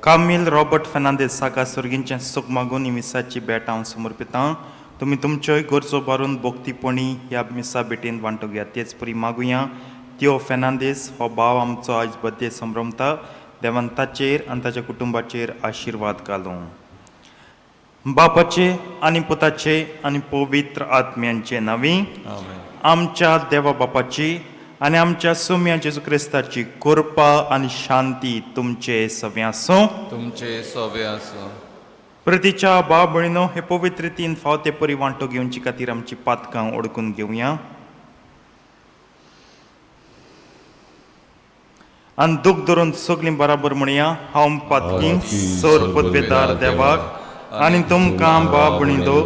कामिल Robert Fernandes हाका सर्गींचें सूख मागून ही मिसाची भेट हांव समर्पितां. तुमी तुमच्योय गरजो बारून भोक्तीपणी ह्या मिसा भेटीन वांटो घेयात. तेच परी मागुया त्यो फेर्नांडीस हो भाव आमचो आयज बर्थडे संभ्रमता. देवान ताचेर आनी ताच्या कुटुंबाचेर आशिर्वाद घालूं. बापाचे आनी पुताचे आनी पवित्र आत्म्यांचे नांवी आमच्या देवा बापाची आनी आमच्या सोम्या जेजू क्रिस्ताची कृपा आनी शांती तुमचे सवे आसूं. तुमचे सवे आसूं. प्रतीच्या भाव भयणीनो, हे पवित्र रितीन फावते परी वांटो घेवची खातीर आमची पातकां ओळखून घेवया. आनी दूख धरून सगळीं बराबर म्हणया. हांव पातकी सोर पदवेदार देवाक आनी तुमकां भाव भयणीनो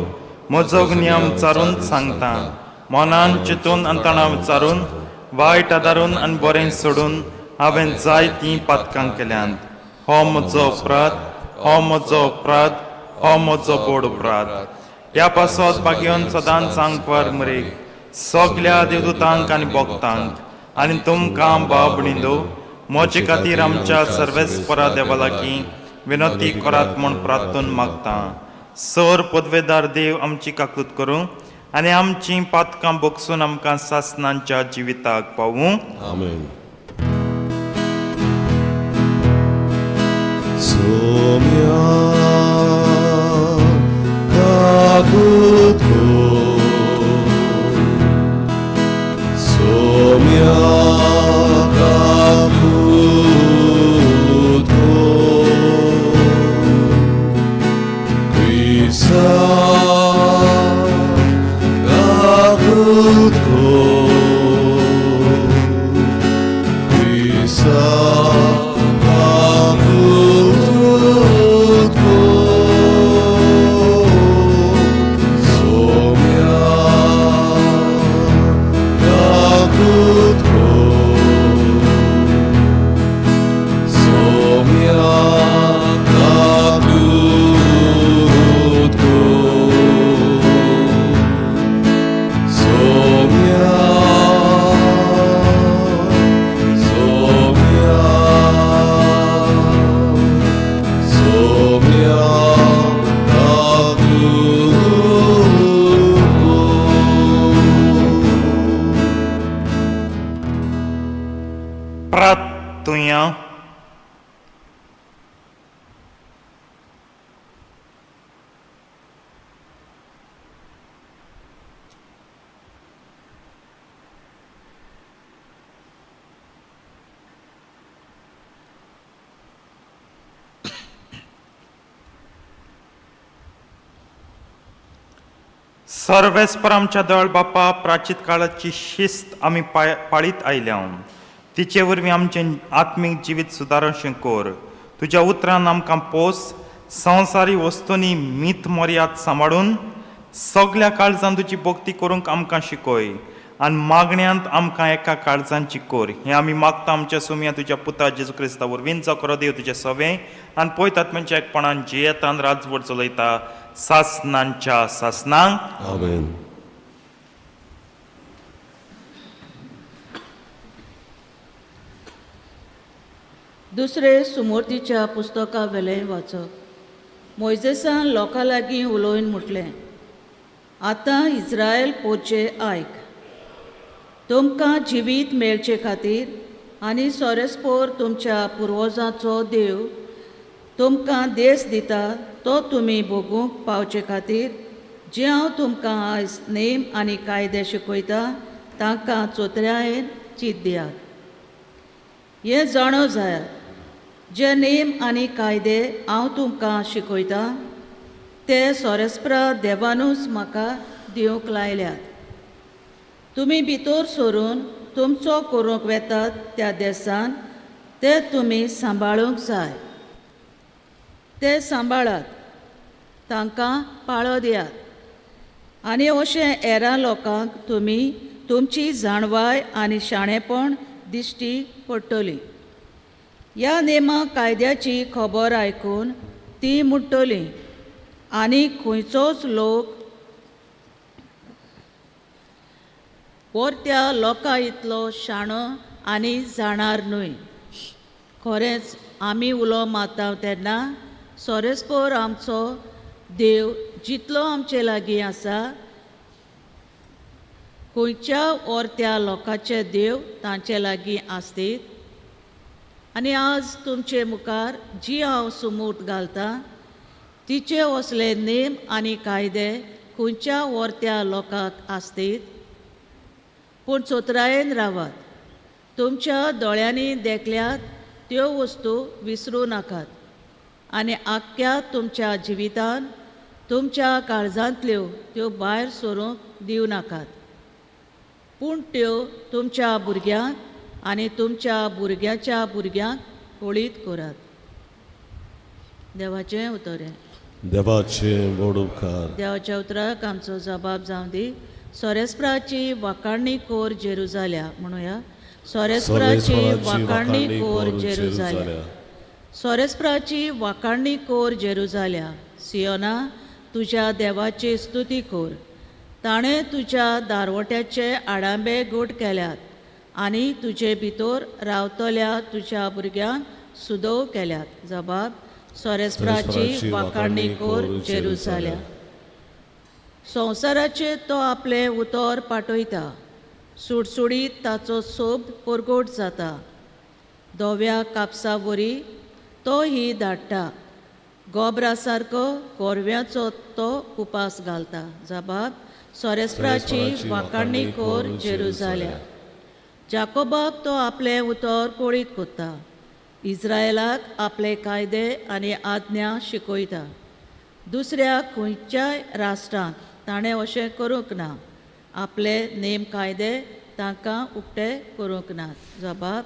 म्हजो नियम चारून सांगता. मनान चिंतून आनी तणाव विचारून वायट आदारून आनी बरें सोडून हांवें जायतीं पातकां केल्यांत. हो म्हजो अपराध, हो म्हजो अपराध, हो म्हजो बोड अपराध. ह्या पासत बागेवन सदांच सांगपार मरे सगल्या देवदूतांक आनी भक्तांक आनी तुमकां भाव भयणीनो म्हजे खातीर आमच्या सर्वेस्परा देवा लागीं विनंती करात म्हूण प्रार्थून मागता. सर पदवेदार देव आमची काकूत करूं आनी आमची पातकां भोगसून आमकां सासणांच्या जिविताक पावूं. आमेन. सोम्या काकूत कर, सोम्या काकूत कर, क्रिस्ता काकूत कर, क्रिस्ता प्रार्थुया. सर्वेस्पर आमच्या दयाळ बापा, प्राचीत काळाची शिस्त आमी पाळीत आयल्या. तिचे वरवीं आमचें आत्मीक जिवीत सुदारचें कर. तुज्या उतरान आमकां पोस संवसारी वस्तूंनी मीत मर्याद सांबाळून सगल्या काळजान तुजी भक्ती करूंक आमकां शिकय आनी मागण्यांत आमकां एका काळजांची कर. हें आमी मागता आमच्या सोम्या तुज्या पुता जेजू क्रिस्ता वरवीं. जो देव तुजें सवें आनी पळयत आत्म्याच्या एकपणान जियेतान राजवट चलयता सासणांच्या सासणांक. आमेन. दुसरे सुमोर्तीच्या पुस्तका वेलें वाचप. मोइजेसान लोकां लागीं उलोवन म्हटलें, आतां इस्रायल पोचे आयक. तुमकां जिवीत मेळचे खातीर आनी सोरेस्पोर तुमच्या पुर्वजांचो देव तुमकां देस दिता तो तुमी भोगूंक पावचे खातीर जे हांव तुमकां आयज नेम आनी कायदे शिकयता तांकां चोत्र्यायेन चीत दियात. हें जाणो जाय, जे नेम आनी कायदे हांव तुमकां शिकयता ते सोरेस्परा देवानूच म्हाका दिवंक लायल्यात. तुमी भितर सरून तुमचो करूंक वेतात त्या देसान ते तुमी सांबाळूंक जाय. ते सांबाळात, तांकां पाळो दियात आनी अशें हेरां लोकांक तुमी तुमची जाणवाय आनी शाणेपण दिश्टी पडटली. ह्या नेमा कायद्याची खबर आयकून ती मुट्टली आनी खंयचोच लोक परत्या लोकां इतलो शाणो आनी जाणार न्हय. खरेंच आमी उलो मारता तेन्ना सोरेस्पोर आमचो देव जितलो आमचे लागीं आसा खंयच्या ओरत्या लोकांचे देव तांचे लागीं आसतीत. आनी आज तुमचे मुखार जी हांव सुमूट घालतां तिचे असले नेम आनी कायदे खंयच्या ओरत्या लोकांक आसतीत. पूण चोत्रायेन रावात. तुमच्या दोळ्यांनी देखल्यात त्यो वस्तू विसरूं नाकात आनी आख्या तुमच्या जिवितान तुमच्या काळजांतल्यो त्यो भायर सरूंक दिवं नाकात. पूण त्यो तुमच्या भुरग्यांक आनी तुमच्या भुरग्याच्या भुरग्यांक कळीत करात. देवाचें उतोरें. देवाचें व्हड उपकार. देवाच्या उतराक आमचो जबाब जावं दी. सोरेस्पराची वाकाणणी कोर जेरुजाल्या म्हणुया. सोरेस्पराची वाकाणणी कोर जेरुजाल्या. सोरेस्पराची वाकाणणी कोर जेरुजाल्या. सियोना तुज्या देवाची स्तुती कोर. ताणें तुज्या दारवट्याचे आडांबे घोट केल्यात आनी तुजे भितर रावतल्या तुज्या भुरग्यांक सुदोव केल्यात. जबाब सोरेस्पराची वाकाणणी कोर जेरुजाल्या. संवसाराचे तो आपले उतर पाटयता. सुडसुडीत ताचो सोब परगोट जाता. धव्या कापसा वरी तो ही धाडटा. गोबरा सारको गोरव्याचो तो उपास घालता. जबाब सोरेस्पराची वाकाणणी कोर जेरुजाल्या. जाकोबाक तो आपले उतर कोळीत कोत्ता. इस्रायलाक आपले कायदे आनी आज्ञा शिकयता. दुसऱ्या खंयच्याय राष्ट्रांत ताणें अशें करूंक ना. आपले नेम कायदे तांकां उक्ते करूंक नात. जबाब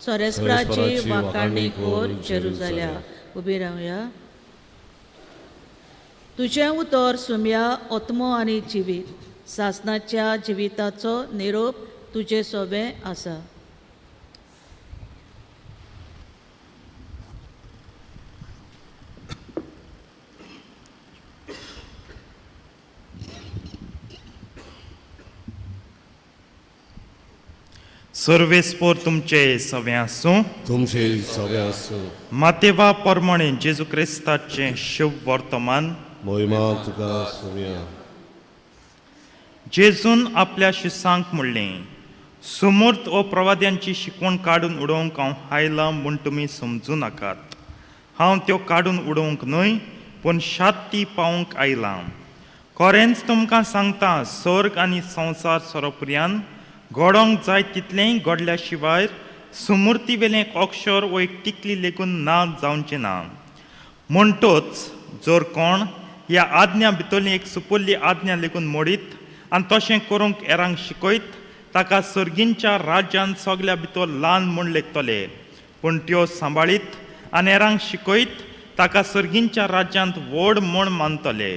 सोरेस्पराची वाकाणणी कोर जेरुजाल्या. उबी रावया. तुजें उतर सुम्या ओत्मो आनी जिवीत. सासणाच्या जिविताचो निरोप तुजे सोबे आसा. सर्वेस्पोर तुमचे सवे आसूं. तुमचे सवे आसूं. मातेवा प्रमाणे जेजू क्रिस्ताचे शुभ वर्तमान. मोहिमा तुका सुम्या. जेजून आपल्या शिसांक म्हणलें, सुमूर्त ओ प्रवाद्यांची शिकवण काडून उडोवंक हांव आयलां म्हूण तुमी समजूं नाकात. हांव त्यो काडून उडोवंक न्हय पूण शांती पावोवंक आयलां. खरेंच तुमकां सांगता, स्वर्ग आनी संवसार सोरोपर्यंत घडोवंक जाय तितलेंय घडल्या शिवाय सुमूर्ती वेलें अक्षर वो एक टिकली लेगून ना जावचें ना. म्हणटोच जर कोण ह्या आज्ञा भितरली एक सुपल्ली आज्ञा लेगून मोडीत आनी तशें करूंक हेरांक शिकयत ताका सर्गींच्या राज्यांत सगल्या भितर ल्हान म्हूण लेखतले. पूण त्यो सांबाळीत आनी हेरांक शिकयत ताका सर्गींच्या राज्यांत व्हड म्हूण मानतले.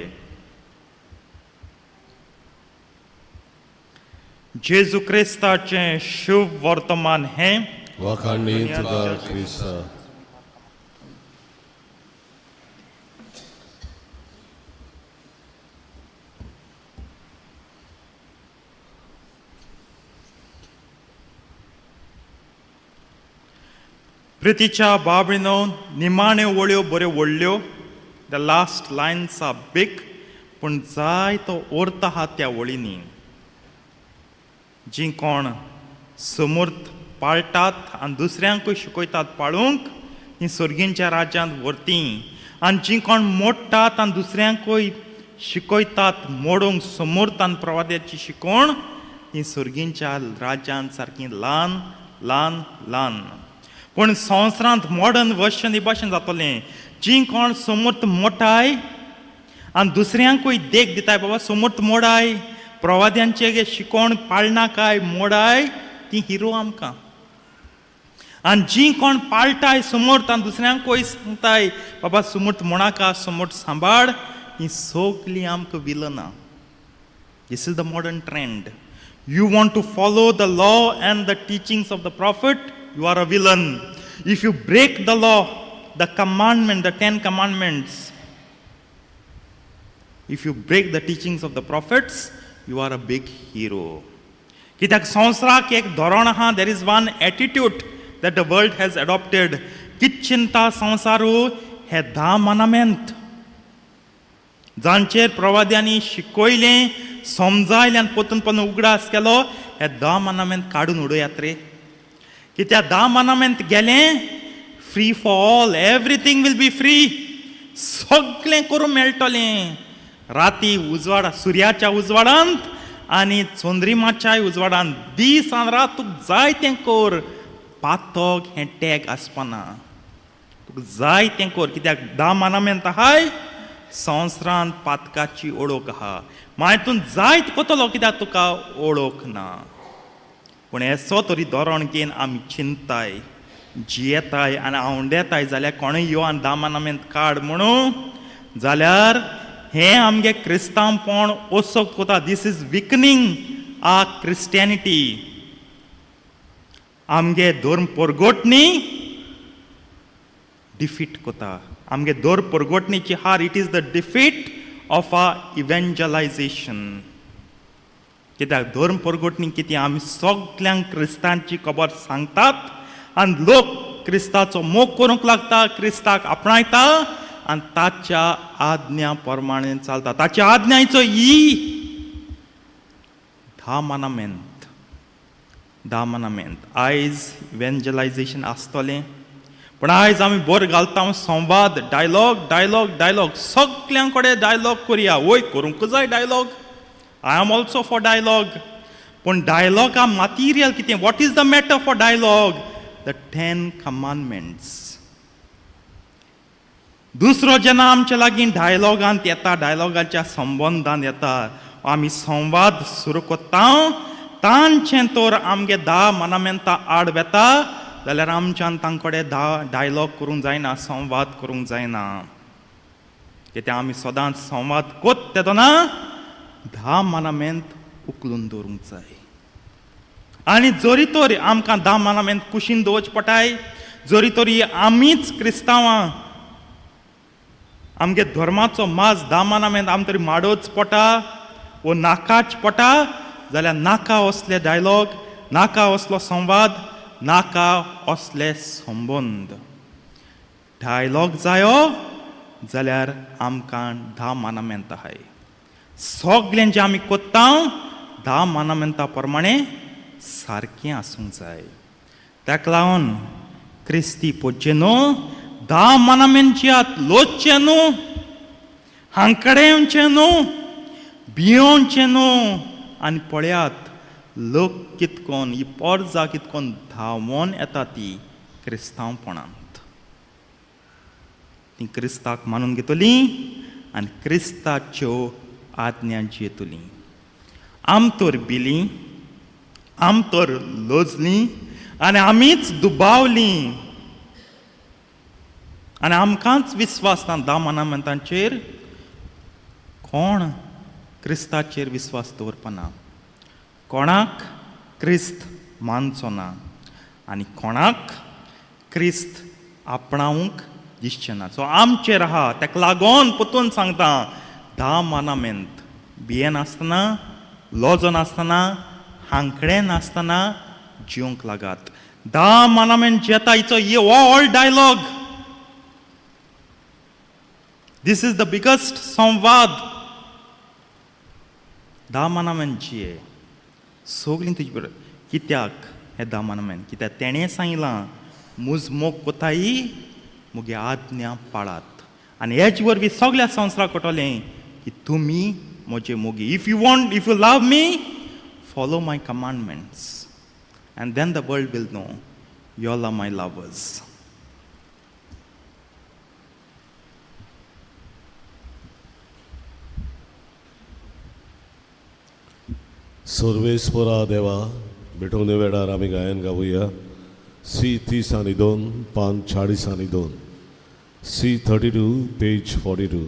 जेजू क्रिस्ताचें शुभ वर्तमान हें. वाकाणणी तुका क्रिस्ता. प्रितीच्या बाबळीनो, निमाणे वळ्यो बऱ्यो व्हडल्यो. The last lines are big. पूण जाय तो अर्थ आहा त्या वळींनी. जी कोण समूर्त पाळटात आनी दुसऱ्यांकूय शिकयतात पाळूंक ती सर्गींच्या राज्यांत व्हरतीं. आनी जी कोण मोडटात आनी दुसऱ्यांकूय शिकयतात मोडूंक समूर्त आनी प्रवाद्याची शिकवण ती सर्गींच्या राज्यांत सारकी ल्हान ल्हान ल्हान. पूण संवसारांत मॉडर्न वर्शन ही भाशेन जातलें. जी कोण समूर्त मोठाय आनी दुसऱ्यांकूय देख दिताय, बाबा समूर्त मोडाय, प्रवाद्यांचे शिकवण पाळना काय मोडाय, ती हिरो आमकां. आनी जी कोण पाळटाय समूर्त आनी दुसऱ्यांकूय सांगताय, बाबा समूर्त मोणाका, समूर्त सांबाळ, ही सगलीं आमकां विलनां. This is the modern trend. You want to follow the law and the teachings of the prophet, you are a villain. If you break the law, the commandment, the 10 commandments, if you break the teachings of the prophets, you are a big hero. कित्याक संवसाराक एक धोरण आहा. There is one attitude that the world has adopted. कित चिंता संवसारू हे 10 मानामेंत जांचेर प्रवाद्यांनी शिकयलें समजायलें आनी पोतून पोतून उगडास केलो हे 10 मानामेंत काडून उडयात रे कित्याक 10 मानामेंत गेलें free for all everything will be free सगळें करूंक मेळटलें राती उजवाड सुर्याच्या उजवाडांत आनी चंद्रिमाच्याय उजवाडांत दीस आनी रात तुका जाय तें कर पातोक हें टॅग आसपाना तुका जाय तें कर कित्याक 10 मानामेंत आहाय संवसारांत पातकाची ओळख आहा मागीर जायत कोतलो कित्याक तुका ओळख ना पूण हेचो तरी धोरण घेवन आमी चिंताय जियेताय आनी आवंडेताय जाल्यार कोणूय यो आनी 10 मानामेंत काड म्हणून जाल्यार हें आमगे क्रिस्तांवपण ओसोक कोता दीस इज विकनींग आ क्रिस्टियनिटी आमगे धर्म परगोटणी डिफीट कोता आमगे धर्म परगोटणीची हार it is the defeat of a evangelisation कित्याक धर्म परगोटणी कितें आमी सगळ्यांक क्रिस्तांची खबर सांगतात आनी लोक क्रिस्ताचो मोग करूंक लागता क्रिस्ताक आपणायता आनी ताच्या आज्ञा प्रमाणे चलता ताच्या आज्ञांचो ही 10 मानामेंत आयज इवेंजलायझेशन आसतलें पण आयज आमी बोर घालता संवाद डायलॉग सगळ्यां कडेन डायलॉग करया वय करूंक जाय dialogue I am also for dialogue पूण डायलॉगा मटिरियल कितें what is the matter for dialogue the 10 commandments दुसरो जेन्ना आमच्या लागीं डायलॉगांत येता डायलॉगाच्या संबंदान येता आमी संवाद सुरू करता तांचें तर आमगे 10 मानामेंतां आड वेता जाल्यार आमच्यान तांकडे डायलॉग करूंक जायना संवाद करूंक जायना कित्याक आमी सदांच संवाद कोत तेदोना 10 मानामेंत उखलून दवरूंक जाय आनी जोरी तर आमकां 10 मानामेंत कुशीन दवरचे पडटाय जोरी तरी आमीच क्रिस्तांवां आमगे धर्माचो माज 10 मानामेंत आमी तरी माडोवच पडटा वो नाकाच पडटा जाल्यार नाका असले डायलॉग नाका असलो संवाद नाका असले संबंद डायलॉग जायो जाल्यार आमकां 10 मानामेंत आहाय सगळें जें आमी कोत्ता 10 मानामेंता प्रमाणे सारकें आसूंक जाय ताका लागून क्रिस्ती पोच्चे न्हू 10 मानामेंच्यात लोचचें न्हू हांकडे येवचें न्हू भियोवचें न्हू आनी पळयात लोक कितकोन ही पोरजां कितकोन धांवोन येता ती क्रिस्तांवपणांत ती क्रिस्ताक मानून घेतली आनी क्रिस्ताच्यो आज्ञा जियेतली आम तर भिली आम तर लोजली आनी आमीच दुबावलीं आनी आमकांच विस्वास ना 10 मानामेंतांचेर कोण क्रिस्ताचेर विस्वास दवरपाना कोणाक क्रिस्त मानचो ना आनी कोणाक क्रिस्त आपणावंक दिसचें ना सो आमचेर आहा ताका लागून पोतून सांगता 10 मानामेंत भियेन आसतना लॉजन आसतना हांकडें नासतना जिवंक लागात 10 मानामेंत जेता हिचो ये all dialogue this is the biggest संवाद 10 मानामेंत जिये सगळीं तुजे बरोबर कित्याक हे 10 मानामेंत कित्याक तेणें सांगलां मुज मोग कोताई मुगे आज्ञा पाळात आनी हेजे वरवीं सगळ्या संवसाराक कळटलें की तुमी म्हजे मोगी if you love me follow my commandments and then the world will know you all are my lovers सर्वेस्परा देवा भेटवणे वेळार आमी गायन गावुया C30 आणि 2 पान 40 आणि 2 C32 पेज 42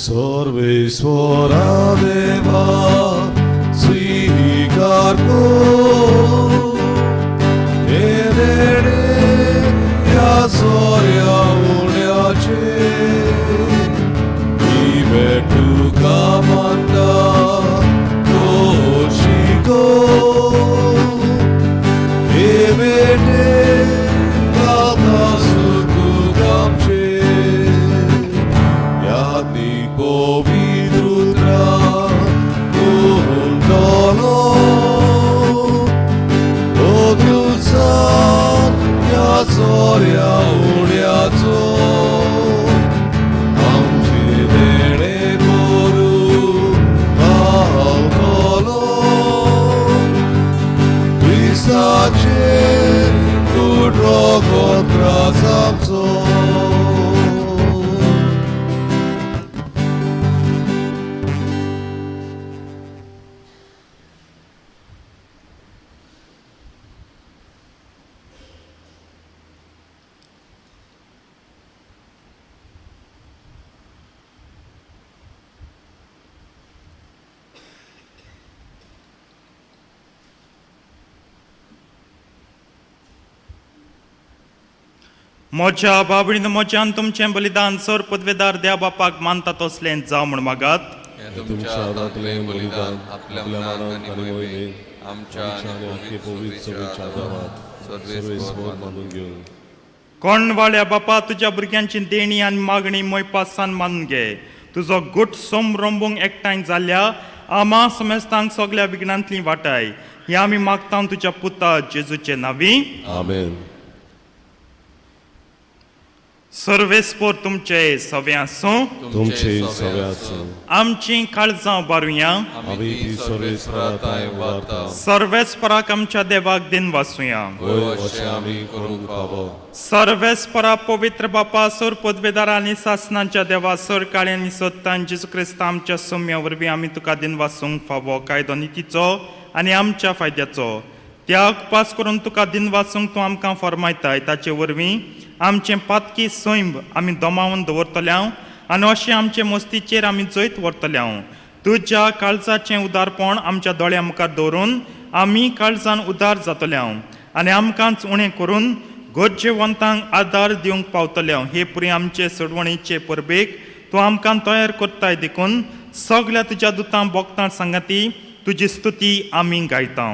सर्वेस्परा देवा स्वीकार को सोर्या उड्याचे तुका मानता तो म्हज्या बाबडीन म्हज्यान तुमचें बलिदान सर पदवेदार देवा बापाक मानता तसलें जावं म्हण मागात. हे तुमच्या हातांतलें बलिदान आपल्या मनांत आनी मोहिमेन आमच्या आनी आख्खे पवित्र सभेच्या आदारात सर्वेस्वर मानून घेवन कोण वाड्या बापा तुज्या भुरग्यांची देणी आनी मागणी मोयपासान मानून घे. तुजो गुट सोम रंबूंक एकठांय जाल्ल्या आमा समेस्तांक सगळ्या विघ्नांतली वाटाय. हे आमी मागता तुज्या पुता जेजूचे नांवी. आमेन. सर्वेस्पोर तुमचे सवे आसूं. तुमचे सवे आसूं. आमची काळजां उबारुया. आमी ती सर्वेस्पराताय उबारता. सर्वेस्पराक आमच्या देवाक दिन वासुया. होय अशें आमी करूंक फावो. सर्वेस्परा पवित्र बापा सर पदवेदार आनी सासनाच्या देवा सर काळे आनी सोदतान जेजू क्रिस्त आमच्या सौम्या वरवीं आमी तुका दिन वासूंक फावो कायदो नितीचो आनी आमच्या फायद्याचो त्याग उपास करून तुका दिन वासूंक तूं आमकां फरमायताय. ताचे वरवीं आमचें पातकी सैम आमी दोमावन दवरतल्या आनी अशें आमचे मस्तीचेर आमी जैत व्हरतल्या. तुज्या काळजाचें उदारपण आमच्या दोळ्या मुखार दवरून आमी काळजान उदार जातल्या आनी आमकांच उणें करून गरजेवंतांक आदार दिवंक पावतल्या. हे पुरी आमचे सोडवणीचे परबेक तूं आमकां तयार करताय देखून सगळ्या तुज्या दुतां भोगतां सांगाती तुजी स्तुती आमी गायता.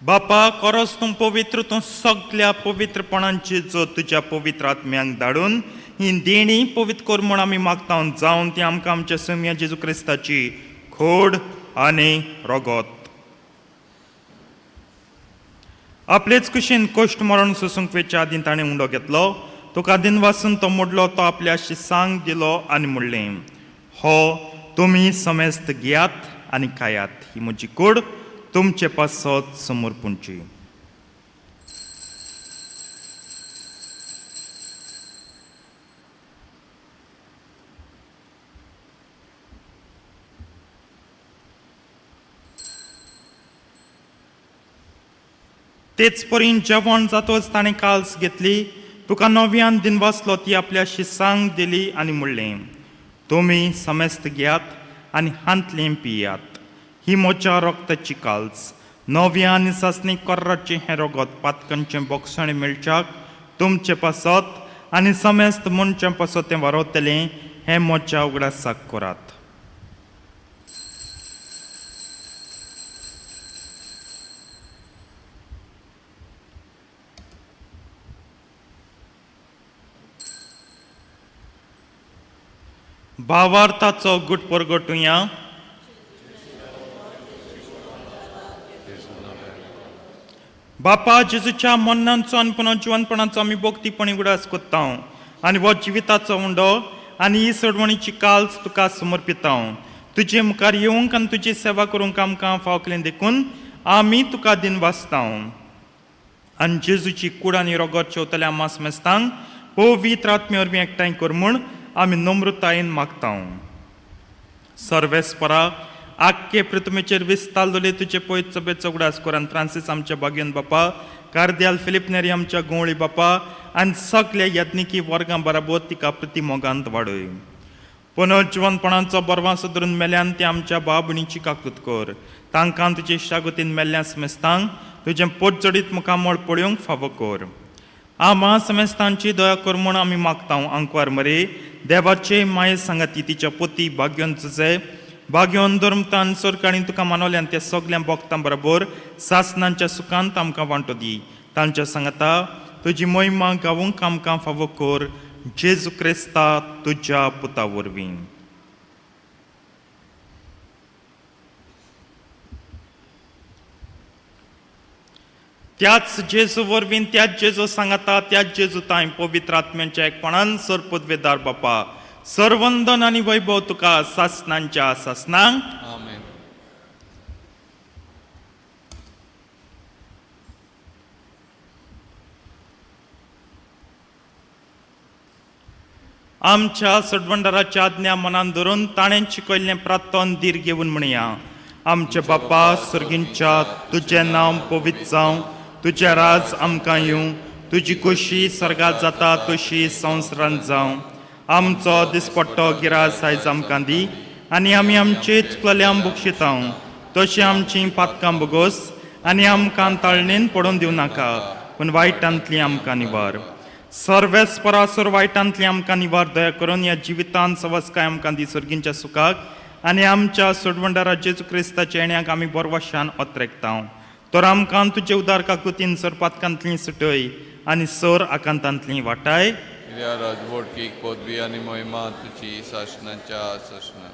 बापा खरोच तूं पवित्र तूं सगळ्या पवित्रपणांची जो तुज्या पवित्र आत्म्यांक धाडून ही देणी पवित्र कर म्हूण आमी मागता जावन ती आमकां आमच्या सौम्या जेजू क्रिस्ताची खोड आनी रगत आपलेच कुशीन कश्ट मरण सोसूंक वेच्या आदीं ताणें उंडो घेतलो. तुका दिन वासून तो मोडलो तो आपल्या शिसांक दिलो आनी म्हणलें हो तुमी समेस्त घेयात आनी खायात. ही म्हजी कूड तुमचे पासत समर्पूंची. तेच परीन जेवण जातोच ताणें काल्स घेतली. तुका नव्यान दिन वाचलो ती आपल्या शिसांक दिली आनी म्हणलें तुमी समेस्त घेयात आनी हांतलें पियात. ही म्हज्या रक्ताची काल्स नव्या आनी सासणी कर्राचें हें रगत पातकांचें बोगसणें मेळच्याक तुमचे पासत आनी समेस्त मनचे पासत तें वारवतलें हें म्हज्या उगडासाक करात. भावार्थाचो गुट परगटुया. बापा जेजूच्या मरणांचो आनी पुनः जिवंतपणाचो आमी भोगतीपणी उगडास कोत्ता आनी हो जिविताचो उंडो आनी ही सोडवणीची काल्स तुका समर्पिता. तुजे मुखार येवंक आनी तुजी सेवा करूंक आमकां फावकलें देखून आमी तुका दिन वाचता आनी जेजूची कूड आनी रगत चेवतल्या मास मेस्तांक पवित्र आत्मे वरवीं एकठांय कर म्हूण आमी नम्रतायेन मागता. सर्वेस्परा आख्खे पृथ्वीचेर विस्तारलेले तुजे पयत सभेचो उगडास कर आनी फ्रांसीस आमच्या बागेन बापा कार्दियाल फिलिप नेरी आमच्या गोवळी बापा आनी सगळे यत्निकी वर्गां बराबर तिका प्रतिमोगांत वाडय. पुनर्जिवनपणाचो बरवां सुदरून मेल्यान ते आमच्या बाबणीची काकूत कर. तांकां तुजे शागोतीन मेल्ल्या समेस्तांक तुजें पोटजडीत मुखामळ पळोवंक फावो कर. आमा समेस्तांची दया कर म्हूण आमी मागता. अंकवार मरे देवाचे माये सांगाती तिच्या पोती भाग्योन तुजे भाग्यवन धर्मतान सरकाणी तुका मानवल्यान त्या सगळ्या भक्तां बरोबर सासणांच्या सुखांत आमकां वांटो दी. तांच्या सांगता तुजी महिमा गावूंक आमकां फावो कर. जेजू क्रिस्ता तुज्या पुता वरवीं. त्याच जेजू वरवीं त्याच जेजू सांगता त्याच जेजू ताई पवित्र आत्म्याच्या एकपणान सरपदवेदार बापा सर्वंदन आनी वैभव तुका सासणांच्या सासणांक. आमेन. आमच्या सडवंडराच्या आज्ञा मनान धरून ताणें शिकयल्लें प्रार्थन धीर घेवन म्हणया. आमचे बापा सर्गींच्या तुजें नांव पवित्र जावं. तुजें राज आमकां येवं. तुजी खोशी सर्गात जाता तशी संवसारांत जावं. आमचो दिसपट्टो गिरास आयज आमकां दी आनी आमी आमचे चुकलेल्यांक बक्षितांव तशी आमची पातकां बोगोस आनी आमकां ताळणेन पडोवन दिवं नाका पूण वायटांतली आमकां निवार. सर्वेस परासर वायटांतली आमकां निवार दया करून ह्या जिवितांत सवस्काय आमकां दी सर्गींच्या सुखाक आनी आमच्या सोडवंडारा जेजू क्रिस्ताच्या येण्याक आमी बरवशान ओत्रेकतांव. तर आमकां तुजे उदार काकुतीन सर पातकांतली सुटय आनी सर आकांतांतली वाटाय. कित्याक राजवटकीक पदवी आनी महिमा तुजी सासणाच्या सासणां.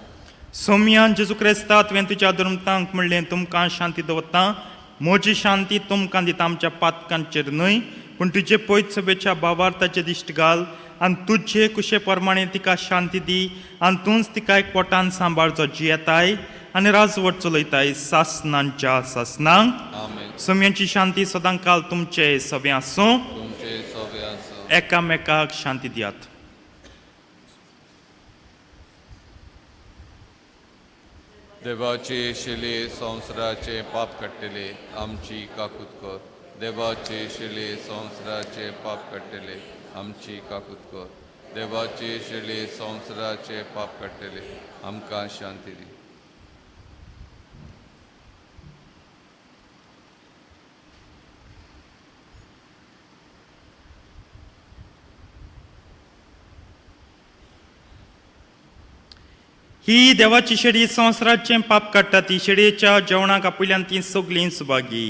सौम्या जेजू क्रिस्ता तुवें तुज्या धर्मतांक म्हणलें तुमकां शांती दवरता. म्हजी शांती तुमकां दिता. आमच्या पातकांचेर न्हय पूण तुजे पयत सभेच्या भावार्थाचे दिश्ट घाल आनी तुजे कुशे प्रमाणे तिका शांती दी आनी तूंच तिका एकवटान सांबाळचो जियेताय आनी राजवट चलयताय सासणांच्या सासणांक. आमेन. सौम्याची शांती सदां काल तुमचे सभे आसूं. तुमचे सगळे आसूं. एकामेकाक शांती दियात. देवाचे शिले संवसाराचे पाप काडटले आमची काकूत कर. देवाचे शिले संवसाराचे पाप काडटले आमची काकूत कर. देवाचे शिले संवसाराचे पाप काडटले आमकां शांती दी. ही देवाची शेडी संवसाराचें पाप काडटा. ती शेडयेच्या जेवणाक आपुल्यान ती सगळीं सुभागी.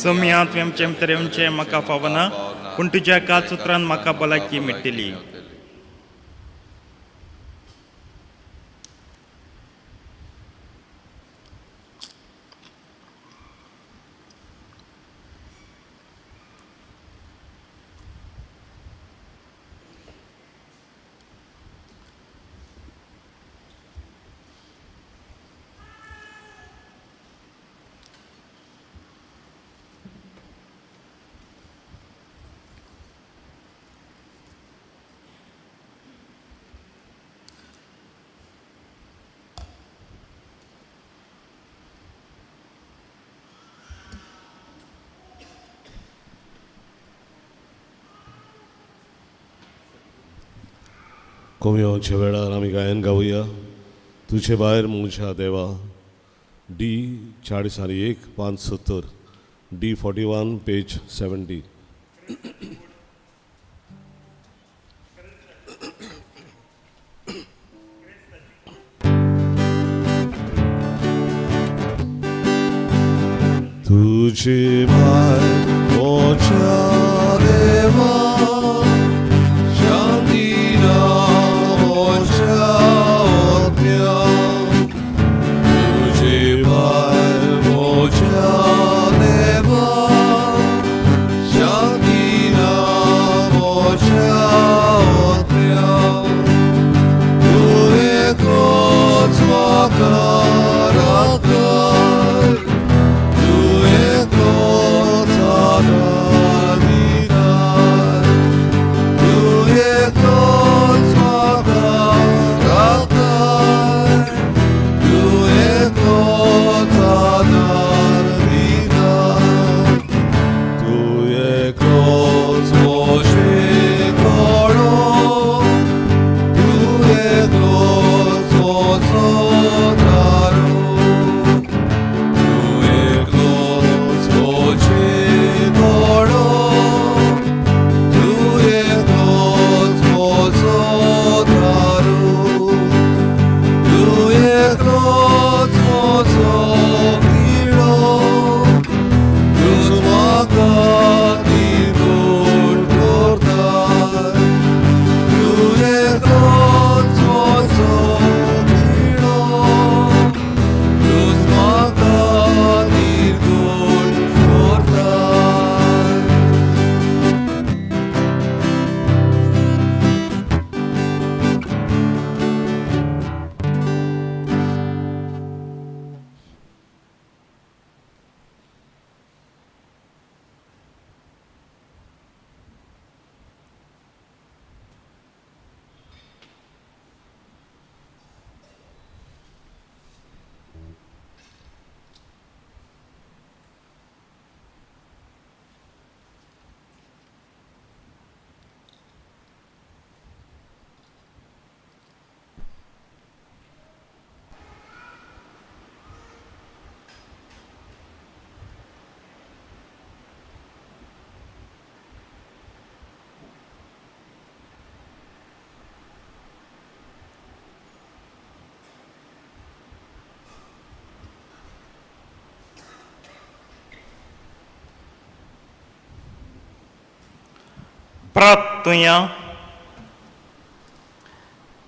सौम्या तुवें आमचे भितर म्हाका फावना पूण तुज्या काच उतरान म्हाका भलायकी मेळटली. कोमयोच्या वेळार आमी गायन गावुया. तुजे भायर म्हज्या देवा. D40 570 D41 page 70. तुजे भायर म्हज्या देवा. Lord. प्रार्थुया.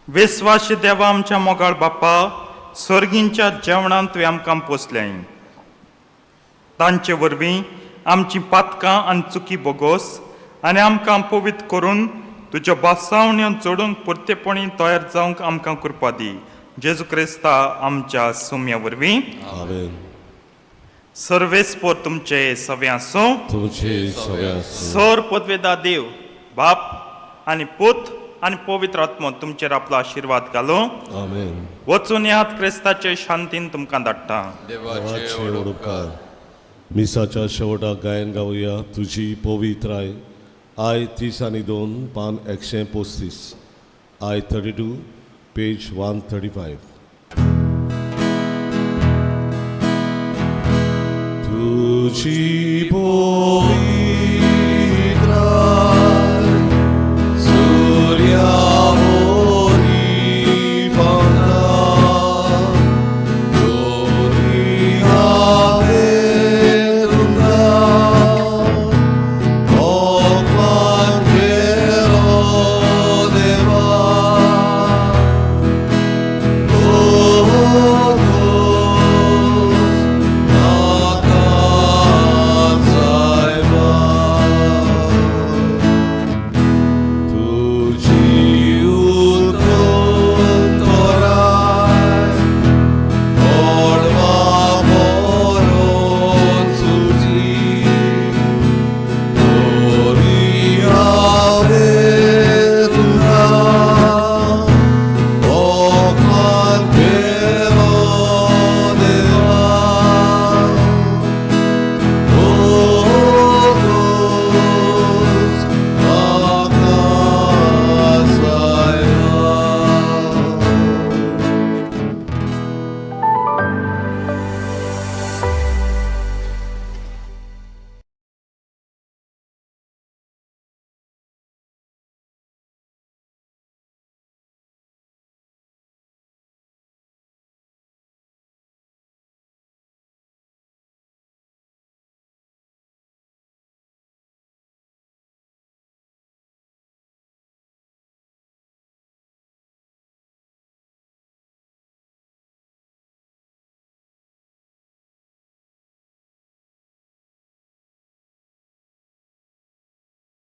विस्वाशी देवा आमच्या मोगाळ बाप्पा, स्वर्गींच्या जेवणांत तुवें आमकां पोसलें. तांचे वरवीं आमची पातकां आनी चुकी बोगोस आनी आमकां पवित्र करून तुज्या बासावण्यो जोडूंक पुर्तेपणी तयार जावंक आमकां कृपा दी. जेजू क्रिस्ता आमच्या सुम्या वरवीं. आमेन. सर्वेस्पोर तुमचे सवे आसूं. तुमचे सगळ्या सर पदवेदा देव बाप आनी पूत आनी पवित्र आत्मो तुमचेर आपलो आशिर्वाद घालो. आमेन. वचून यात क्रिस्ताचे शांतीन तुमकां धाडटा. देवाचे देवाचे ओडोपकार. ओडोपकार. मिसाच्या शेवटाक गायन गावया तुझी पवित्राय. आय 30 आणि 2 पान 135. I 32 page 135. तुझी पवित्राय